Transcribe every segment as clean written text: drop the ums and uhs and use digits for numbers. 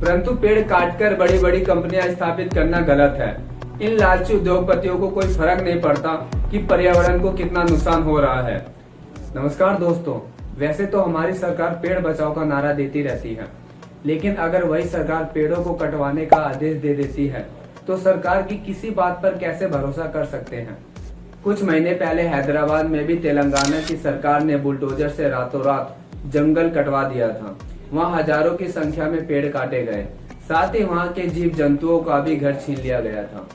परंतु पेड़ काटकर बड़ी बड़ी कंपनियां स्थापित करना गलत है। इन लालची उद्योगपतियों को कोई फर्क नहीं पड़ता कि पर्यावरण को कितना नुकसान हो रहा है। नमस्कार दोस्तों, वैसे तो हमारी सरकार पेड़ बचाओ का नारा देती रहती है, लेकिन अगर वही सरकार पेड़ों को कटवाने का आदेश दे देती है तो सरकार की किसी बात पर कैसे भरोसा कर सकते हैं। कुछ महीने पहले हैदराबाद में भी तेलंगाना की सरकार ने बुलडोजर से रातों रात जंगल कटवा दिया था। वहां हजारों की संख्या में पेड़ काटे गए, साथ ही वहां के जीव जंतुओं का भी घर छीन लिया गया था।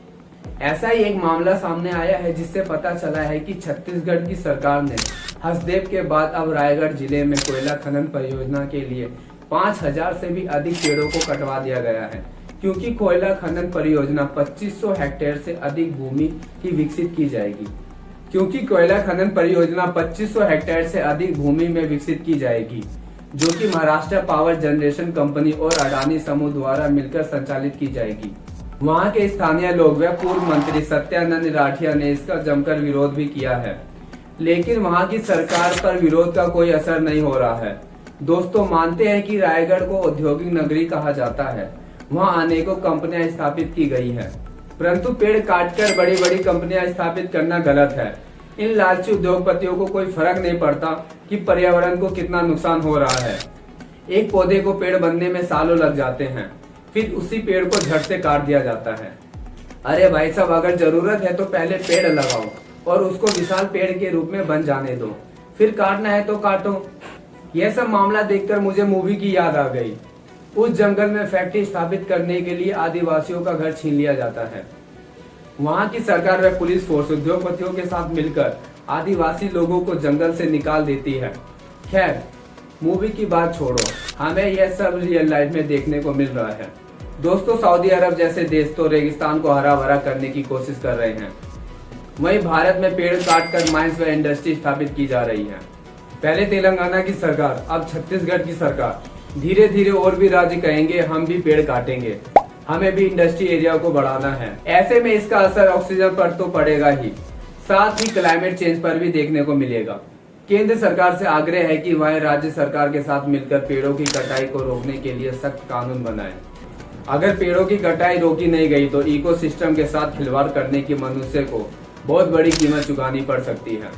ऐसा ही एक मामला सामने आया है जिससे पता चला है कि छत्तीसगढ़ की सरकार ने हसदेव के बाद अब रायगढ़ जिले में कोयला खनन परियोजना के लिए 5000 से भी अधिक पेड़ों को कटवा दिया गया है, क्योंकि कोयला खनन परियोजना 2500 हेक्टेयर से अधिक भूमि की विकसित की जाएगी। जो कि महाराष्ट्र पावर जनरेशन कंपनी और अडानी समूह द्वारा मिलकर संचालित की जाएगी। वहां के स्थानीय लोग व पूर्व मंत्री सत्यानंद राठिया ने इसका जमकर विरोध भी किया है, लेकिन वहां की सरकार पर विरोध का कोई असर नहीं हो रहा है। दोस्तों, मानते हैं कि रायगढ़ को औद्योगिक नगरी कहा जाता है, वहां अनेकों कंपनियां स्थापित की गई है, परंतु पेड़ काटकर बड़ी बड़ी कंपनियां स्थापित करना गलत है। इन लालची उद्योगपतियों को कोई फर्क नहीं पड़ता कि पर्यावरण को कितना नुकसान हो रहा है। एक पौधे को पेड़ बनने में सालों लग जाते हैं, फिर उसी पेड़ को झट से काट दिया जाता है। अरे भाई साहब, अगर जरूरत है तो पहले पेड़ लगाओ और उसको विशाल पेड़ के रूप में बन जाने दो, फिर काटना है तो काटो। यह सब मामला देखकर मुझे मूवी की याद आ गई। उस जंगल में फैक्ट्री स्थापित करने के लिए आदिवासियों का घर छीन लिया जाता है। वहां की सरकार व पुलिस फोर्स उद्योगपतियों के साथ मिलकर आदिवासी लोगों को जंगल से निकाल देती है। खैर, मूवी की बात छोड़ो, हमें यह सब रियल लाइफ में देखने को मिल रहा है। दोस्तों, सऊदी अरब जैसे देश तो रेगिस्तान को हरा भरा करने की कोशिश कर रहे हैं, वहीं भारत में पेड़ काटकर माइंस व इंडस्ट्री स्थापित की जा रही है। पहले तेलंगाना की सरकार, अब छत्तीसगढ़ की सरकार, धीरे धीरे और भी राज्य कहेंगे हम भी पेड़ काटेंगे, हमें भी इंडस्ट्री एरिया को बढ़ाना है। ऐसे में इसका असर ऑक्सीजन पर तो पड़ेगा ही, साथ ही क्लाइमेट चेंज पर भी देखने को मिलेगा। केंद्र सरकार से आग्रह है कि वह राज्य सरकार के साथ मिलकर पेड़ों की कटाई को रोकने के लिए सख्त कानून बनाए। अगर पेड़ों की कटाई रोकी नहीं गई तो इकोसिस्टम के साथ खिलवाड़ करने की मनुष्य को बहुत बड़ी कीमत चुकानी पड़ सकती है,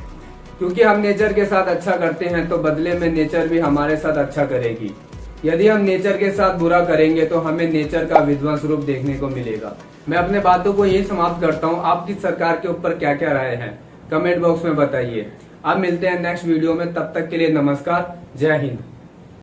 क्योंकि हम नेचर के साथ अच्छा करते हैं तो बदले में नेचर भी हमारे साथ अच्छा करेगी। यदि हम नेचर के साथ बुरा करेंगे तो हमें नेचर का विध्वंस रूप देखने को मिलेगा। मैं अपने बातों को यही समाप्त करता हूँ। आपकी सरकार के ऊपर क्या क्या राय है कमेंट बॉक्स में बताइए। अब मिलते हैं नेक्स्ट वीडियो में, तब तक के लिए नमस्कार, जय हिंद।